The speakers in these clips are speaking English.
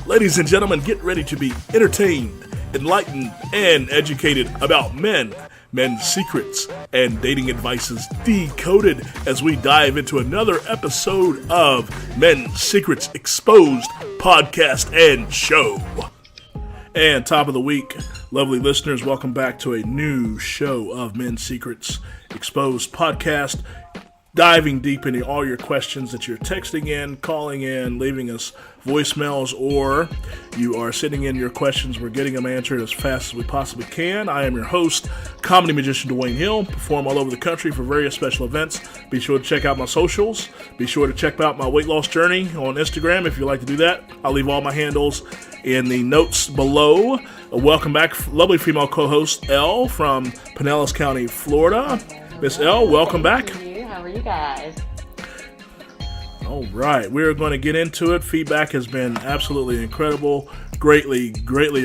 Ladies and gentlemen, get ready to be entertained, enlightened, and educated about men's secrets, and dating advices decoded as we dive into another episode of Men's Secrets Exposed podcast and show. And top of the week, lovely listeners, welcome back to a new show of Men's Secrets Exposed podcast, diving deep into all your questions that you're texting in, calling in, leaving us voicemails, or you are sending in your questions. We're getting them answered as fast as we possibly can. I am your host, comedy magician Dewayne Hill, perform all over the country for various special events. Be sure to check out my socials. Be sure to check out my weight loss journey on Instagram if you'd like to do that. I'll leave all my handles in the notes below. Welcome back, lovely female co-host Elle from Pinellas County, Florida. Miss Elle, welcome back. How are you guys? All right, we're going to get into it. Feedback has been absolutely incredible. Greatly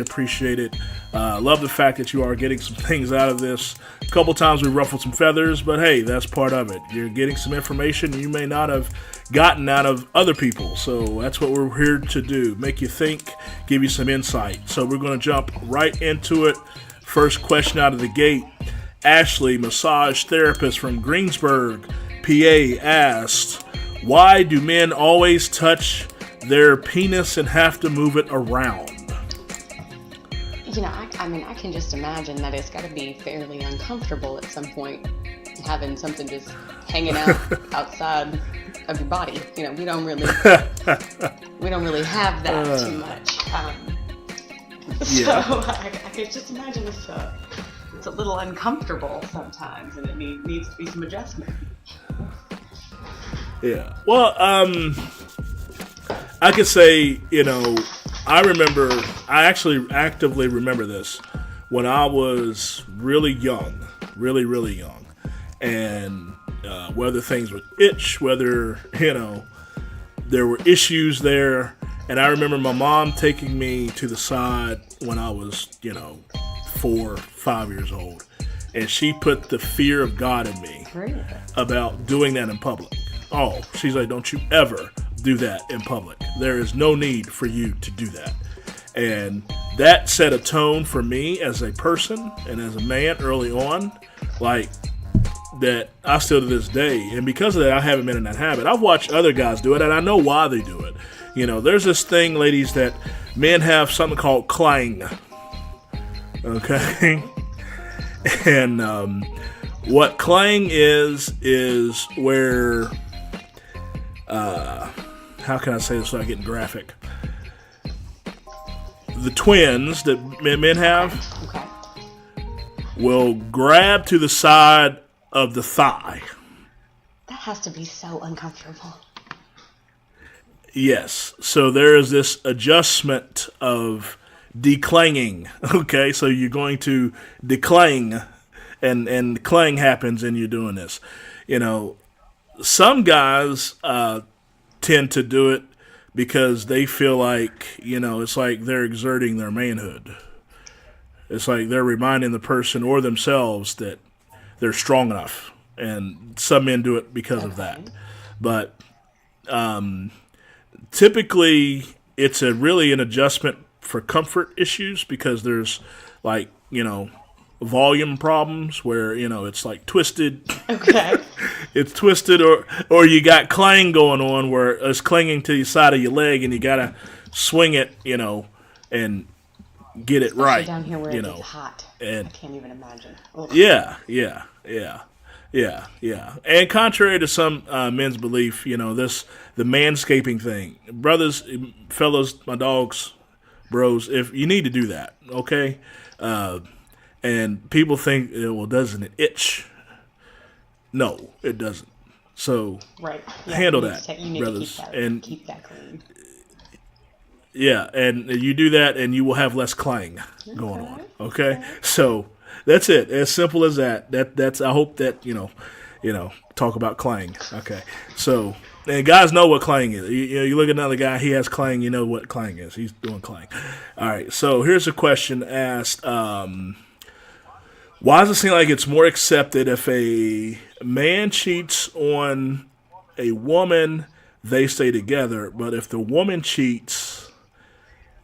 appreciated. Love the fact that you are getting some things out of this. A couple times we ruffled some feathers, but hey, that's part of it. You're getting some information you may not have gotten out of other people. So that's what we're here to do. Make you think, give you some insight. So we're going to jump right into it. First question out of the gate. Ashley, massage therapist from Greensburg, PA, asked, why do men always touch their penis and have to move it around? You know, I can just imagine that it's got to be fairly uncomfortable at some point, having something just hanging out outside of your body. You know, we don't really have that too much. Yeah. So I could just imagine it's a little uncomfortable sometimes, and it needs to be some adjustment. Yeah. Well, I could say, you know, I actually actively remember this when I was really young, really young. And whether things would itch, whether, you know, there were issues there. And I remember my mom taking me to the side when I was, 4 or 5 years old. And she put the fear of God in me about doing that in public. Oh, she's like, don't you ever do that in public. There is no need for you to do that. And that set a tone for me as a person and as a man early on, like that I still to this day. And because of that, I haven't been in that habit. I've watched other guys do it, and I know why they do it. You know, there's this thing, ladies, that men have something called clang. Okay? And what clang is where... how can I say this without getting graphic? The twins that men have will grab to the side of the thigh. That has to be so uncomfortable. Yes. So there is this adjustment of declanging. Okay, so you're going to declang, and clang happens, and you're doing this. You know, some guys tend to do it because they feel like, it's like they're exerting their manhood. It's like they're reminding the person or themselves that they're strong enough. And some men do it because of that. But typically, it's really an adjustment for comfort issues because there's volume problems where, it's like twisted. Okay. It's twisted or you got clang going on where it's clinging to the side of your leg and you got to swing it, and get it right. Down here where it gets hot. And I can't even imagine. Ugh. Yeah. And contrary to some men's belief, the manscaping thing. Brothers, fellas, my dogs, bros, if you need to do that, okay? And people think, well, doesn't it itch? No, it doesn't. So handle that, brothers. And keep that clean. Yeah, and you do that, and you will have less clang going on. Okay, so that's it. As simple as that. That's. I hope that talk about clang. Okay, so and guys know what clang is. You look at another guy, he has clang. You know what clang is. He's doing clang. All right. So here's a question asked. Why does it seem like it's more accepted if a man cheats on a woman, they stay together, but if the woman cheats,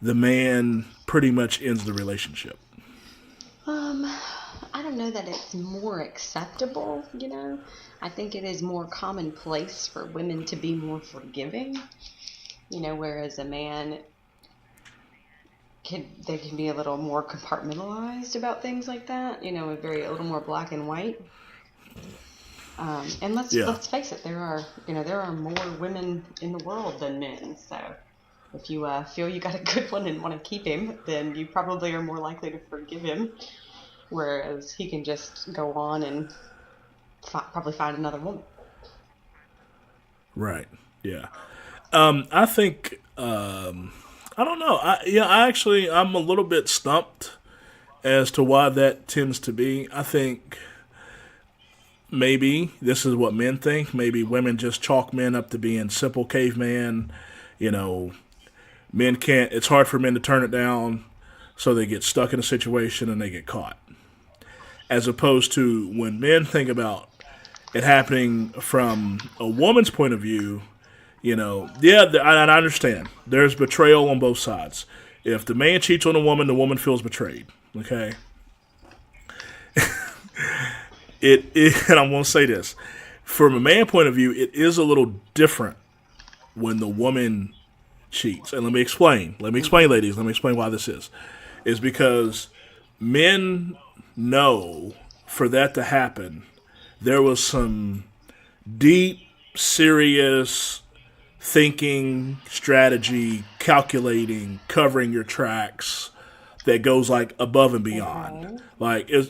the man pretty much ends the relationship? I don't know that it's more acceptable, I think it is more commonplace for women to be more forgiving, whereas a man they can be a little more compartmentalized about things like that, a little more black and white. And let's face it, there are more women in the world than men. So if you feel you got a good one and want to keep him, then you probably are more likely to forgive him. Whereas he can just go on and probably find another woman. Right. Yeah. I think I don't know. I'm a little bit stumped as to why that tends to be. I think maybe this is what men think. Maybe women just chalk men up to being simple caveman. Men can't. It's hard for men to turn it down, so they get stuck in a situation and they get caught. As opposed to when men think about it happening from a woman's point of view, I understand. There's betrayal on both sides. If the man cheats on the woman feels betrayed. Okay? And I'm going to say this. From a man point of view, it is a little different when the woman cheats. And let me explain, ladies. Let me explain why this is. Is because men know for that to happen, there was some deep, serious thinking, strategy, calculating, covering your tracks that goes like above and beyond. Okay. Like and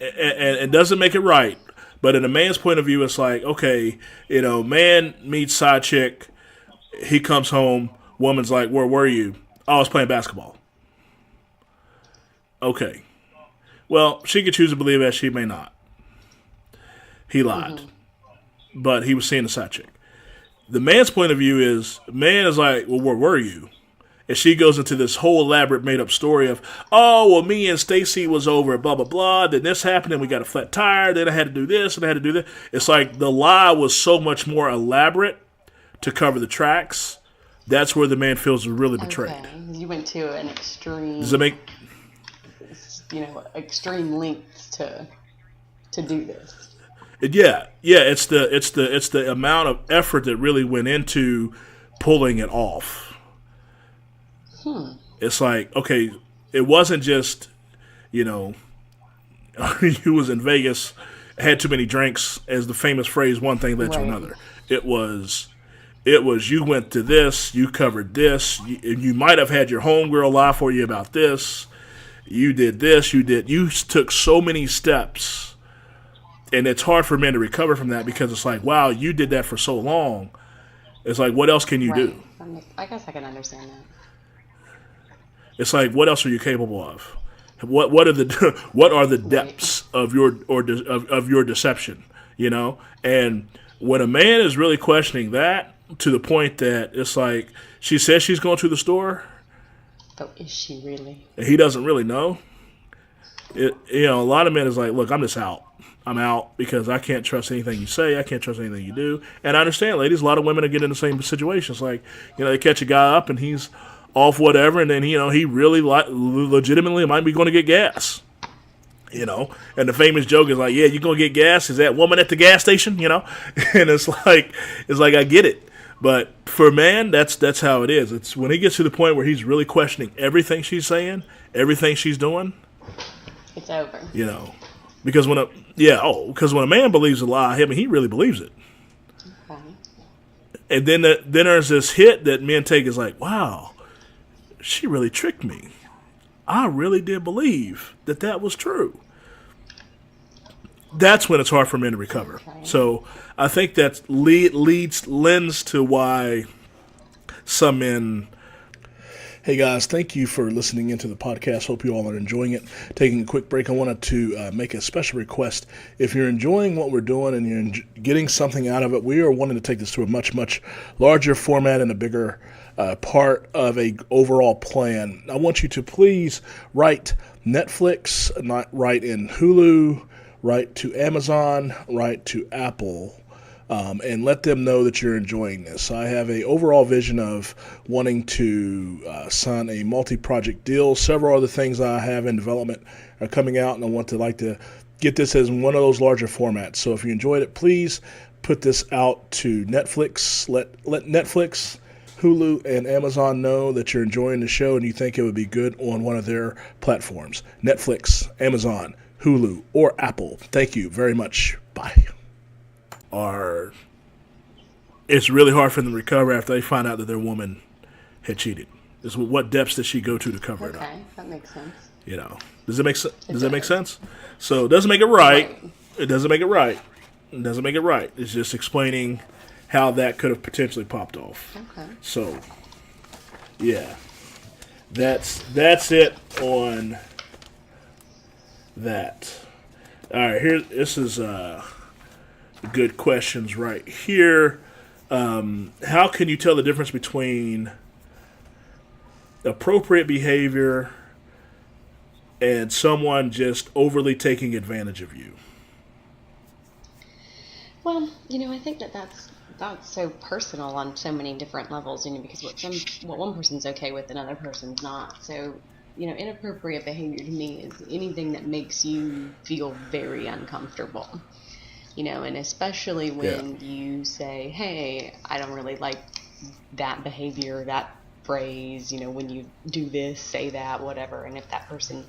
it doesn't make it right, but in a man's point of view, it's like, okay, man meets side chick, he comes home, woman's like, where were you? Oh, I was playing basketball. Okay. Well, she could choose to believe that, she may not. He lied. Mm-hmm. But he was seeing the side chick. The man's point of view is, man is like, well, where were you? And she goes into this whole elaborate made-up story of, oh, well, me and Stacy was over at blah, blah, blah, then this happened, and we got a flat tire, then I had to do this, and I had to do that. It's like the lie was so much more elaborate to cover the tracks. That's where the man feels really betrayed. Okay. You went to an extreme... Does it make... extreme lengths to do this. Yeah. It's the amount of effort that really went into pulling it off. It's like, okay, it wasn't just, you was in Vegas, had too many drinks, as the famous phrase, one thing led to another. It was you went to this, you covered this, you might have had your homegirl lie for you about this. You did this, you took so many steps, and it's hard for men to recover from that because it's like, wow, you did that for so long. It's like, what else can you do? I guess I can understand that. It's like, what else are you capable of? What are the depths of your deception? And when a man is really questioning that to the point that it's like, she says she's going to the store. But is she really? He doesn't really know. A lot of men is like, look, I'm just out. I'm out because I can't trust anything you say. I can't trust anything you do. And I understand, ladies, a lot of women are getting in the same situations. Like, they catch a guy up and he's off whatever, and then, he really legitimately might be going to get gas. And the famous joke is like, yeah, you going to get gas? Is that woman at the gas station? And it's like I get it. But for a man, that's how it is. It's when he gets to the point where he's really questioning everything she's saying, everything she's doing. It's over. Because when a man believes a lie, he really believes it. Okay. And then there's this hit that men take is like, wow, she really tricked me. I really did believe that was true. That's when it's hard for men to recover. Okay. So I think that lends to why some men... Hey guys, thank you for listening into the podcast. Hope you all are enjoying it. Taking a quick break, I wanted to make a special request. If you're enjoying what we're doing and you're getting something out of it, we are wanting to take this to a much, much larger format and a bigger part of a overall plan. I want you to please write Netflix, not write in Hulu, write to Amazon, write to Apple, and let them know that you're enjoying this. I have a overall vision of wanting to sign a multi-project deal. Several other things I have in development are coming out, and I want to get this as one of those larger formats. So if you enjoyed it, please put this out to Netflix. Let Netflix, Hulu, and Amazon know that you're enjoying the show and you think it would be good on one of their platforms. Netflix, Amazon, Hulu, or Apple. Thank you very much. Bye. It's really hard for them to recover after they find out that their woman had cheated. What depths does she go to cover it up? Okay, that makes sense. Does it make sense? Does that make sense? So it doesn't make it right. It doesn't make it right. It doesn't make it right. It's just explaining how that could have potentially popped off. Okay. So, yeah, that's it on that. All right, this is good questions right here. How can you tell the difference between appropriate behavior and someone just overly taking advantage of you? Well, I think that's so personal on so many different levels, because what one person's okay with, another person's not. So, inappropriate behavior to me is anything that makes you feel very uncomfortable. And especially when you say, hey, I don't really like that behavior, that phrase, when you do this, say that, whatever. And if that person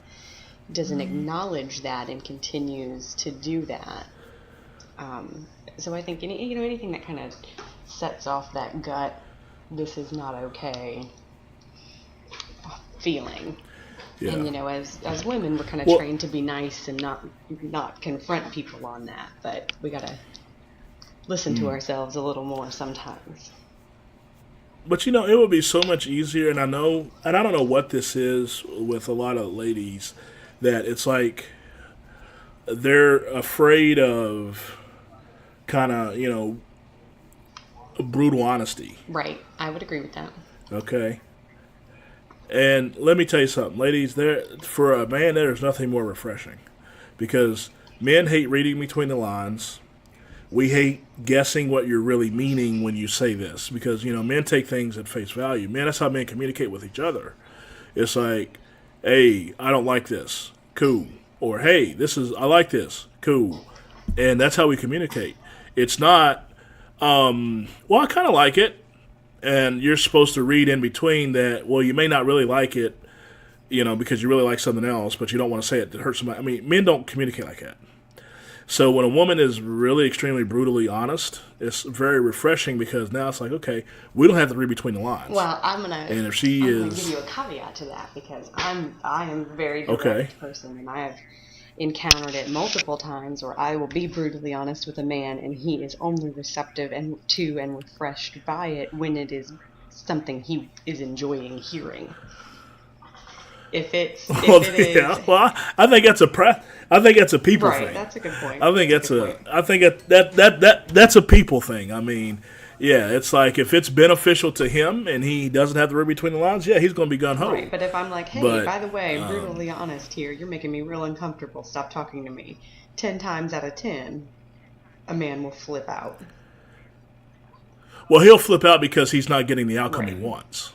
doesn't acknowledge that and continues to do that, so I think anything that kind of sets off that gut, this is not okay feeling. Yeah. And as women, we're kind of trained to be nice and not confront people on that, but we gotta listen to ourselves a little more sometimes. But it would be so much easier, and I don't know what this is with a lot of ladies, that it's like they're afraid of kind of, brutal honesty. Right. I would agree with that. Okay. And let me tell you something, ladies, for a man, there's nothing more refreshing, because men hate reading between the lines. We hate guessing what you're really meaning when you say this, because, men take things at face value. Man, that's how men communicate with each other. It's like, hey, I don't like this. Cool. Or, hey, I like this. Cool. And that's how we communicate. It's not, well, I kind of like it. And you're supposed to read in between that, well, you may not really like it, because you really like something else, but you don't want to say it that hurts somebody. I mean, men don't communicate like that. So when a woman is really extremely brutally honest, it's very refreshing, because now it's like, okay, we don't have to read between the lines. Well, I'm gonna give you a caveat to that, because I am a very direct person, and I have encountered it multiple times where I will be brutally honest with a man and he is only receptive and refreshed by it when it is something he is enjoying hearing. I think that's a people thing. That's a good point. That's a people thing. I mean, yeah, it's like if it's beneficial to him and he doesn't have to read between the lines, yeah, he's going to be gung-ho. Right, but if I'm like, hey, by the way, I'm brutally honest here, you're making me real uncomfortable, stop talking to me, 10 times out of 10, a man will flip out. Well, he'll flip out because he's not getting the outcome he wants.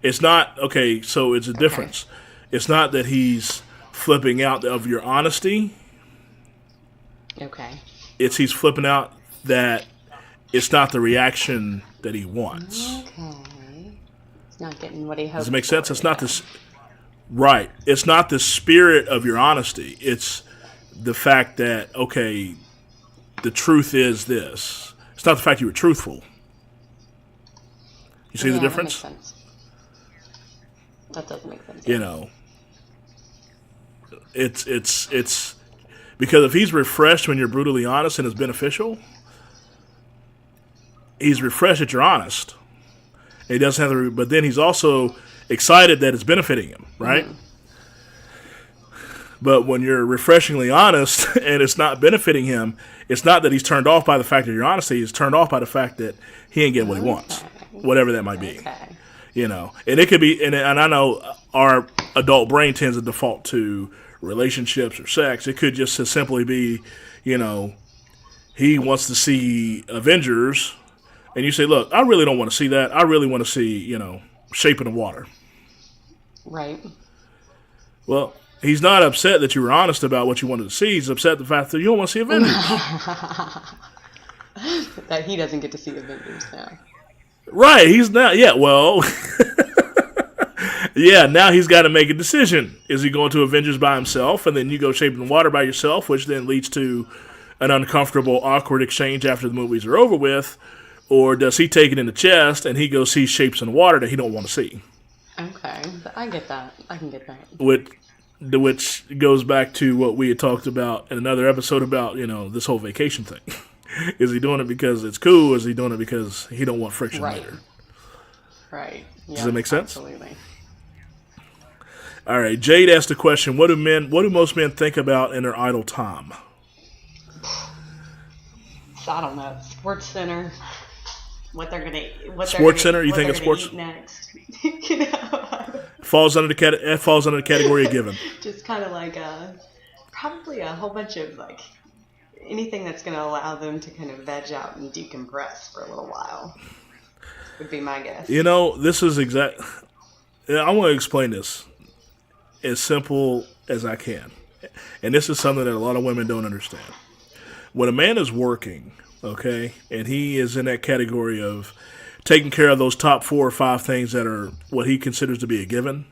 It's not, okay, so it's a difference. It's not that he's flipping out of your honesty. Okay. He's flipping out that it's not the reaction that he wants. Okay. He's not getting what he hoped for. Does it make sense? It's not this. Right. It's not the spirit of your honesty. It's the fact that, okay, the truth is this. It's not the fact you were truthful. You see the difference? That makes sense. That does make sense. It's because if he's refreshed when you're brutally honest and it's beneficial, he's refreshed that you're honest. And he doesn't have to, but then he's also excited that it's benefiting him, right? Mm-hmm. But when you're refreshingly honest and it's not benefiting him, it's not that he's turned off by the fact of your honesty. He's turned off by the fact that he ain't getting what he wants, whatever that might be. And it could be, and I know our adult brain tends to default to relationships or sex. It could just simply be, he wants to see Avengers, and you say, look, I really don't want to see that. I really want to see, Shape in the Water. Right. Well, he's not upset that you were honest about what you wanted to see. He's upset the fact that you don't want to see Avengers. That he doesn't get to see Avengers now. Right, he's not. Yeah, well, yeah, now he's got to make a decision. Is he going to Avengers by himself, and then you go Shape in the Water by yourself, which then leads to an uncomfortable, awkward exchange after the movies are over with, or does he take it in the chest and he goes see Shapes in the Water that he don't want to see? Okay, I get that. I can get that. Which goes back to what we had talked about in another episode about, this whole vacation thing. Is he doing it because it's cool, or is he doing it because he don't want friction later? Right. Yeah, does that make sense? Absolutely. All right, Jade asked the question, what do most men think about in their idle time? I don't know. Sports Center. What they're gonna Sports Center? You think it's sports? Eat next. Falls under the category of given. Just kind of like probably a whole bunch of anything that's going to allow them to kind of veg out and decompress for a little while. Would be my guess. This is exact. I want to explain this as simple as I can, and this is something that a lot of women don't understand. When a man is working, okay, and he is in that category of taking care of those top 4 or 5 things that are what he considers to be a given,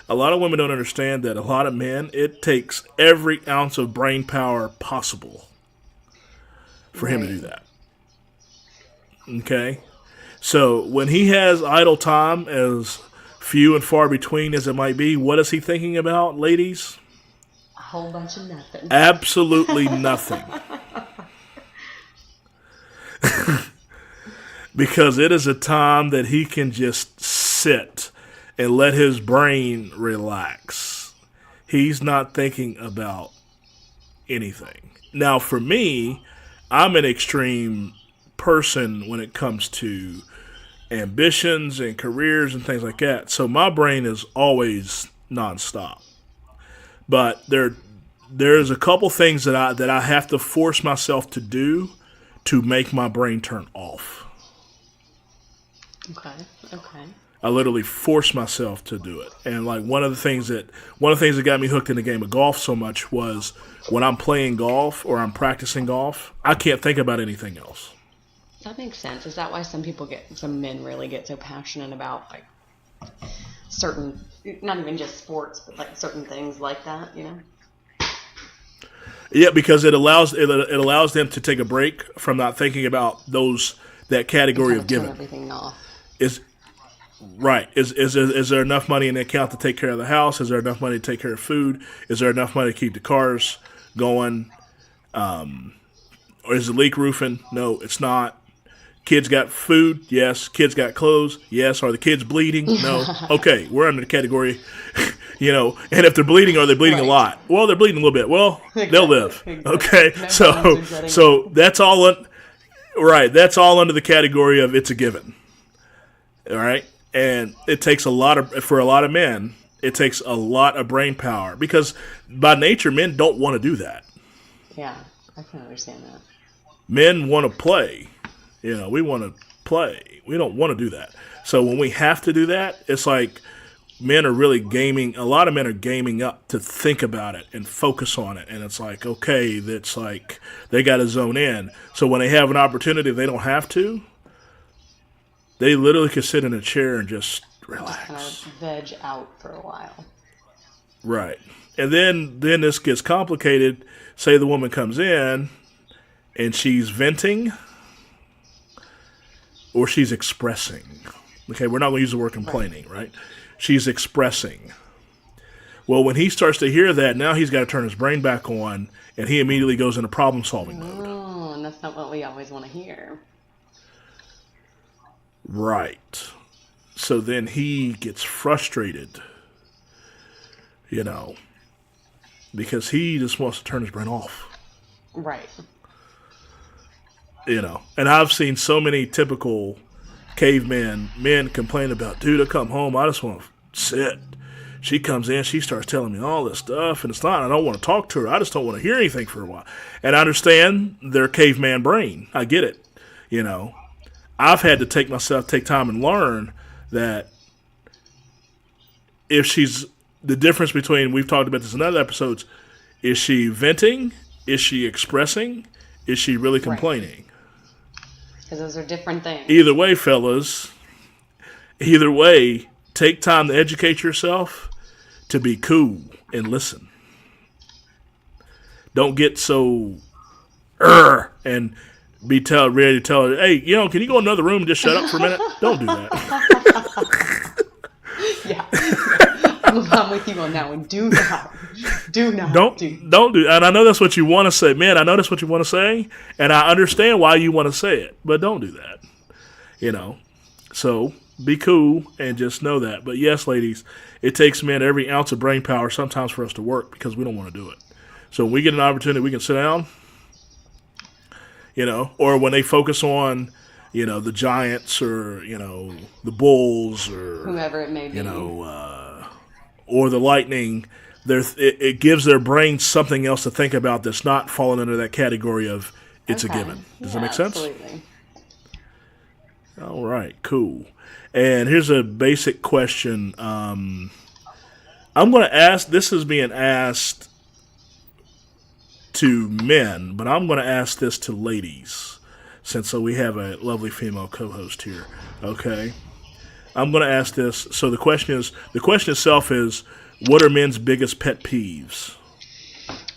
a lot of women don't understand that a lot of men, it takes every ounce of brain power possible for him to do that. Okay? So when he has idle time, as few and far between as it might be, what is he thinking about, ladies? A whole bunch of nothing. Absolutely nothing. Because it is a time that he can just sit and let his brain relax. He's not thinking about anything. Now, for me, I'm an extreme person when it comes to ambitions and careers and things like that. So my brain is always nonstop. But there's a couple things that I have to force myself to do to make my brain turn off. Okay. I literally force myself to do it. And one of the things that got me hooked in the game of golf so much was when I'm playing golf or I'm practicing golf, I can't think about anything else. That makes sense. Is that why some men really get so passionate about certain, not even just sports, but certain things like that, Yeah, because it allows them to take a break from not thinking about that category of given. Turn everything off. Is there enough money in the account to take care of the house? Is there enough money to take care of food? Is there enough money to keep the cars going? Or is the leak roofing? No, it's not. Kids got food? Yes. Kids got clothes? Yes. Are the kids bleeding? No. Okay, we're under the category, and if they're bleeding, are they bleeding a lot? Well, they're bleeding a little bit. Well, they'll live. Okay, so that's all. Right, that's all under the category of it's a given. All right, and it takes for a lot of men, it takes a lot of brain power because by nature, men don't want to do that. Yeah, I can understand that. Men want to play. We want to play. We don't want to do that. So when we have to do that, it's like men are really gaming. A lot of men are gaming up to think about it and focus on it. And it's like, okay, that's like they got to zone in. So when they have an opportunity, they don't have to. They literally can sit in a chair and just relax. Just kind of veg out for a while. Right. And then this gets complicated. Say the woman comes in and she's venting or she's expressing. Okay, we're not going to use the word complaining, right? She's expressing. Well, when he starts to hear that, now he's got to turn his brain back on, and he immediately goes into problem-solving mode. Oh, and that's not what we always want to hear. Right. So then he gets frustrated, because he just wants to turn his brain off. Right. And I've seen so many typical caveman men complain about, dude, I come home, I just want to sit, she comes in, she starts telling me all this stuff, and it's not, I don't want to talk to her. I just don't want to hear anything for a while. And I understand their caveman brain. I get it. I've had to take time and learn that if she's, the difference between, we've talked about this in other episodes, is she venting? Is she expressing? Is she really complaining? Because those are different things. Either way, fellas, take time to educate yourself, to be cool and listen. Don't get so and be ready to tell her, hey, can you go in another room and just shut up for a minute? Don't do that. Yeah. I'm with you on that one. Do not. Don't do. And I know that's what you want to say. Man, I know that's what you want to say, and I understand why you want to say it, but don't do that. So be cool and just know that. But yes, ladies, it takes men every ounce of brain power sometimes for us to work because we don't want to do it. So when we get an opportunity, we can sit down, or when they focus on, the Giants or, the Bulls or whoever it may be, or the Lightning, it gives their brain something else to think about that's not falling under that category of it's a given. Does that make sense? Absolutely. All right, cool. And here's a basic question. I'm going to ask, this is being asked to men, but I'm going to ask this to ladies, since we have a lovely female co-host here. Okay. I'm going to ask this. So the question itself is, what are men's biggest pet peeves?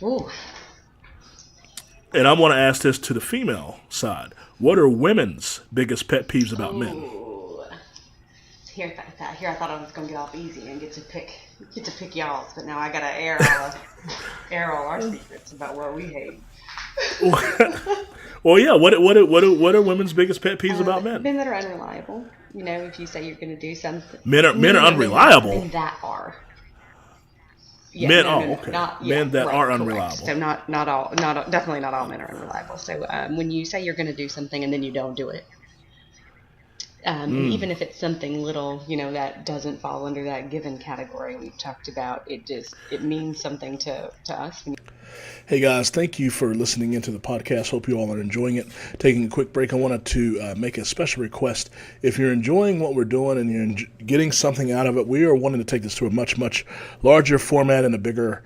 Ooh. And I'm going to ask this to the female side. What are women's biggest pet peeves about men? Here I thought I was going to get off easy and get to pick y'all's, but now I got to air all our secrets about what we hate. Well, yeah. What are women's biggest pet peeves about men? Men that are unreliable. If you say you're going to do something. Men are unreliable. Men that are. Yeah, men, okay. Men that are unreliable. So definitely not all men are unreliable. So when you say you're going to do something and then you don't do it, even if it's something little, that doesn't fall under that given category we've talked about, it means something to us. Hey guys, thank you for listening into the podcast. Hope you all are enjoying it. Taking a quick break, I wanted to make a special request. If you're enjoying what we're doing and you're getting something out of it, we are wanting to take this to a much, much larger format and a bigger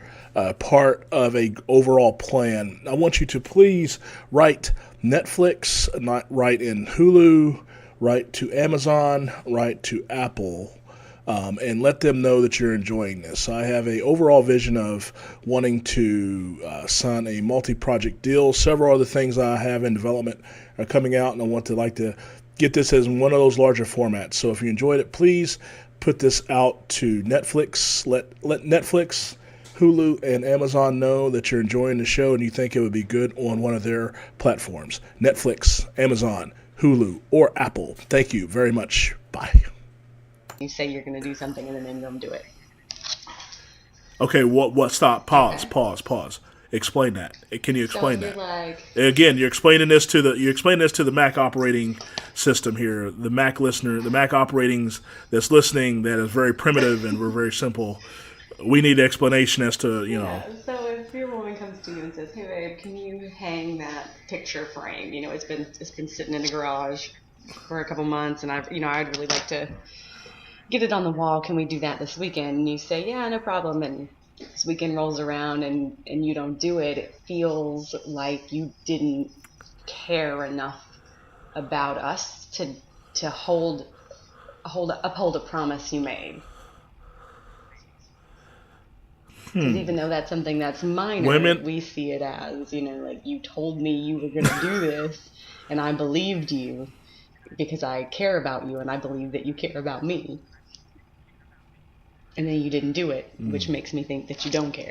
part of a overall plan. I want you to please write Netflix, not write in Hulu, write to Amazon, write to Apple, and let them know that you're enjoying this. I have an overall vision of wanting to sign a multi-project deal. Several other things I have in development are coming out, and I want to get this as one of those larger formats. So if you enjoyed it, please put this out to Netflix. Let Netflix, Hulu, and Amazon know that you're enjoying the show and you think it would be good on one of their platforms. Netflix, Amazon, Hulu, or Apple. Thank you very much. Bye. You say you're going to do something and then you don't do it. Okay, what? Stop. Pause. Explain that. Can you explain that? Again, you're explaining this to the Mac operating system here, the Mac listener, the Mac operating that's listening that is very primitive and we're very simple. We need an explanation as to, So if your woman comes to you and says, "Hey babe, can you hang that picture frame? It's been sitting in the garage for a couple months and I'd really like to get it on the wall. Can we do that this weekend?" And you say, "Yeah, no problem." And this weekend rolls around and you don't do it. It feels like you didn't care enough about us to uphold a promise you made. Because even though that's something that's minor, we see it as, like you told me you were going to do this and I believed you because I care about you and I believe that you care about me. And then you didn't do it, which makes me think that you don't care.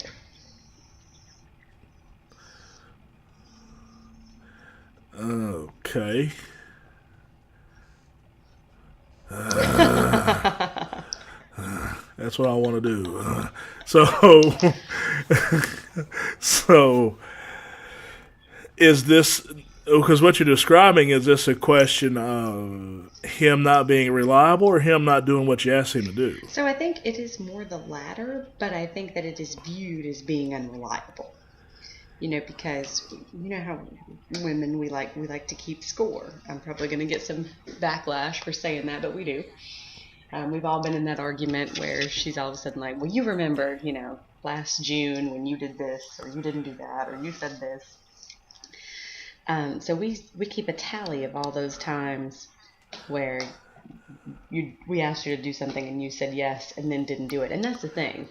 Okay. That's what I want to do. So is this Because what you're describing, is this a question of him not being reliable or him not doing what you asked him to do? So I think it is more the latter, but I think that it is viewed as being unreliable. Because how women we like to keep score. I'm probably going to get some backlash for saying that, but we do. We've all been in that argument where she's all of a sudden like, well, you remember, last June when you did this, or you didn't do that, or you said this. So we keep a tally of all those times where we asked you to do something and you said yes and then didn't do it. And that's the thing,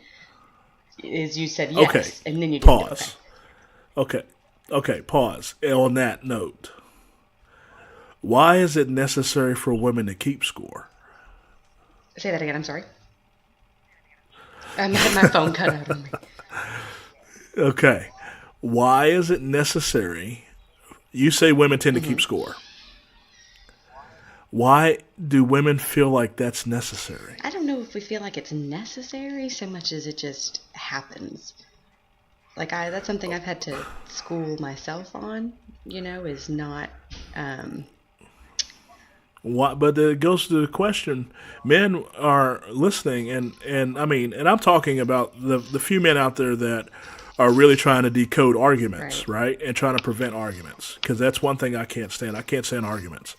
is you said yes and then you didn't do it. Okay, pause. On that note, why is it necessary for women to keep score? Say that again, I'm sorry. My phone cut out on me. Okay. Why is it necessary? You say women tend to keep score. Why do women feel like that's necessary? I don't know if we feel like it's necessary so much as it just happens. That's something I've had to school myself on, is not... What? But it goes to the question, men are listening, and I'm talking about the few men out there that are really trying to decode arguments, right? And trying to prevent arguments. Because that's one thing I can't stand. I can't stand arguments.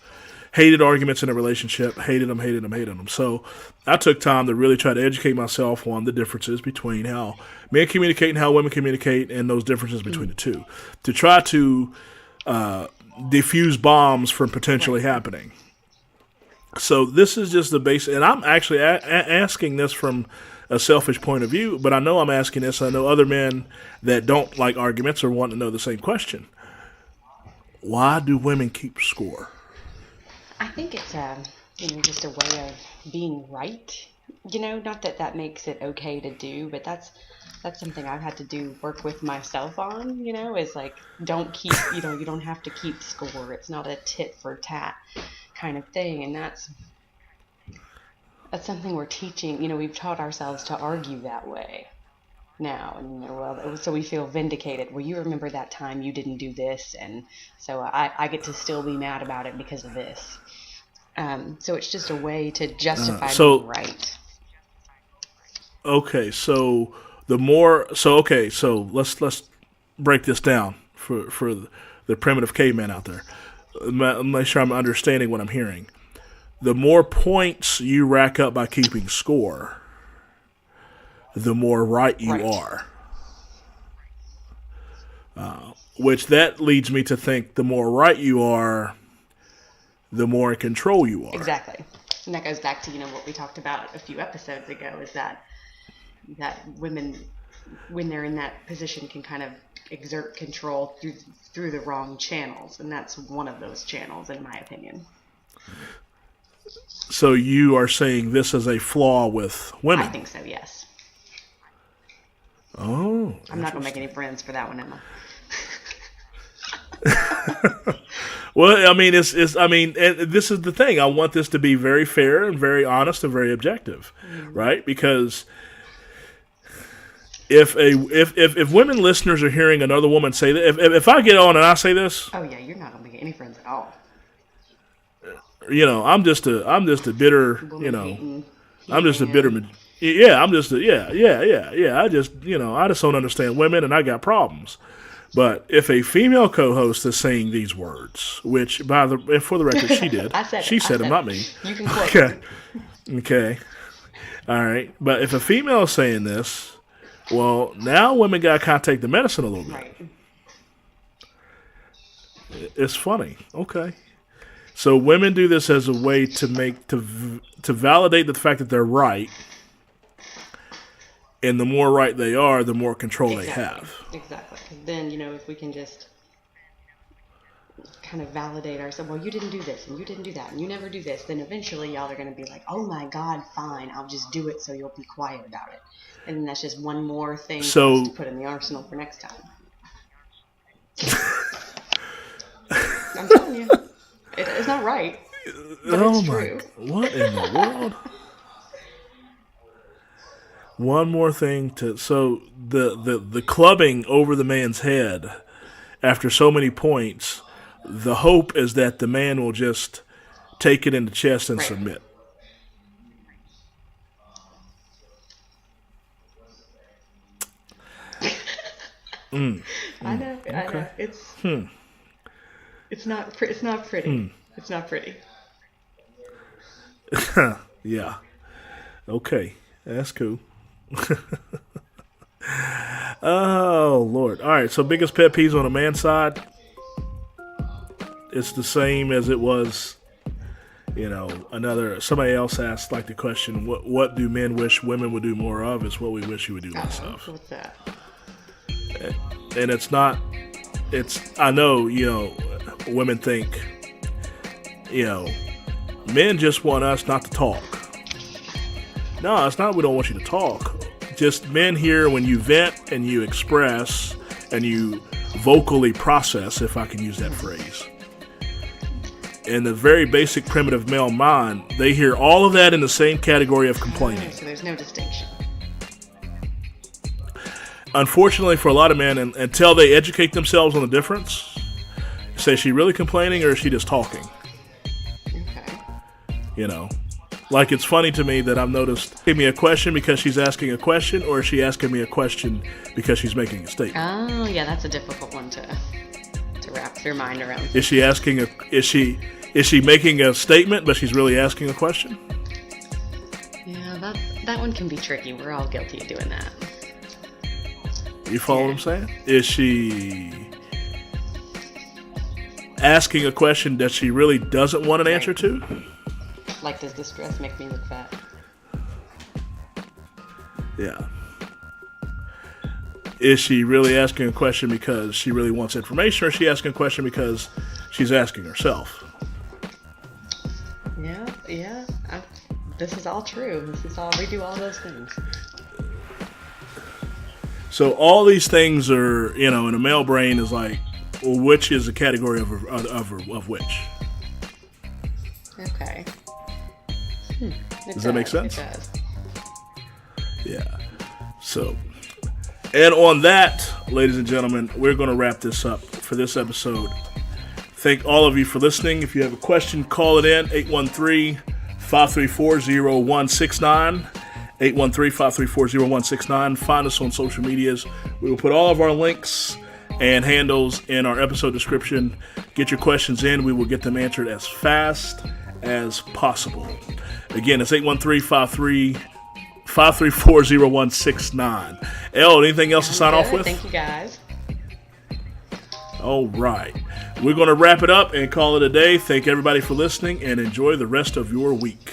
Hated arguments in a relationship. Hated them. So I took time to really try to educate myself on the differences between how men communicate and how women communicate, and those differences between the two. To try to defuse bombs from potentially happening. So this is just the basic, and I'm actually asking this from a selfish point of view, but I know I'm asking this. I know other men that don't like arguments or want to know the same question. Why do women keep score? I think it's just a way of being right. Not that makes it okay to do, but that's something I've had to work with myself on. Is like, don't keep. You don't have to keep score. It's not a tit for tat kind of thing, and that's something we're teaching. We've taught ourselves to argue that way now, and so we feel vindicated. Well, you remember that time you didn't do this, and so I get to still be mad about it because of this. So it's just a way to justify being right. Okay, so let's break this down for the primitive caveman out there. Make sure I'm understanding what I'm hearing. The more points you rack up by keeping score, the more right you are. Which that leads me to think the more right you are, the more in control you are. Exactly. And that goes back to, what we talked about a few episodes ago, is that women, when they're in that position, can kind of exert control through the wrong channels, and that's one of those channels, in my opinion. So you are saying this is a flaw with women? I think so, yes. Oh, I'm not going to make any friends for that one, Emma. Well, and this is the thing. I want this to be very fair and very honest and very objective, right? Because if women listeners are hearing another woman say that, if I get on and I say this, oh yeah, you're not going to make any friends at all. I'm just a bitter, I'm just a bitter. I just don't understand women, and I got problems. But if a female co-host is saying these words, which for the record she did, she said them, not me. You can quote. Okay, all right. But if a female is saying this, well, now women got to kind of take the medicine a little bit. Right. It's funny. Okay. So women do this as a way to validate the fact that they're right, and the more right they are, the more control they have. Exactly. Then, if we can just kind of validate ourselves, well, you didn't do this, and you didn't do that, and you never do this, then eventually y'all are going to be like, oh my God, fine, I'll just do it so you'll be quiet about it. And then that's just one more thing to put in the arsenal for next time. I'm telling you. It's not right, but it's true. What in the world? One more thing so the clubbing over the man's head after so many points, the hope is that the man will just take it in the chest and Right. submit. I know. It's not pretty. It's not pretty. Yeah. Okay. That's cool. Oh, Lord. All right. So, biggest pet peeves on a man's side, it's the same as it was, somebody else asked like the question, what do men wish women would do more of? Is what we wish you would do less of. What's that? And I know, women think, men just want us not to talk. No, it's not we don't want you to talk. Just men here, when you vent and you express and you vocally process, if I can use that phrase. In the very basic primitive male mind, they hear all of that in the same category of complaining. So there's no distinction. Unfortunately for a lot of men, until they educate themselves on the difference, say, is she really complaining or is she just talking? Okay. Like, it's funny to me that I've noticed, give me a question because she's asking a question, or is she asking me a question because she's making a statement? Oh, yeah, that's a difficult one to wrap your mind around. Is she making a statement, but she's really asking a question? Yeah, that one can be tricky. We're all guilty of doing that. You follow what I'm saying? Is she asking a question that she really doesn't want an answer to? Like, does this dress make me look fat? Yeah. Is she really asking a question because she really wants information, or is she asking a question because she's asking herself? Yeah. This is all true. We do all those things. So all these things are, in a male brain is like, well, which is a category of which? Okay. Does that make sense? It does. Yeah. So, and on that, ladies and gentlemen, we're going to wrap this up for this episode. Thank all of you for listening. If you have a question, call it in, 813-534-0169. 813-534-0169. Find us on social medias. We will put all of our links and handles in our episode description. Get your questions in. We will get them answered as fast as possible. Again, it's 813-534-0169. Elle, anything else to sign off with? Thank you, guys. All right. We're going to wrap it up and call it a day. Thank everybody for listening, and enjoy the rest of your week.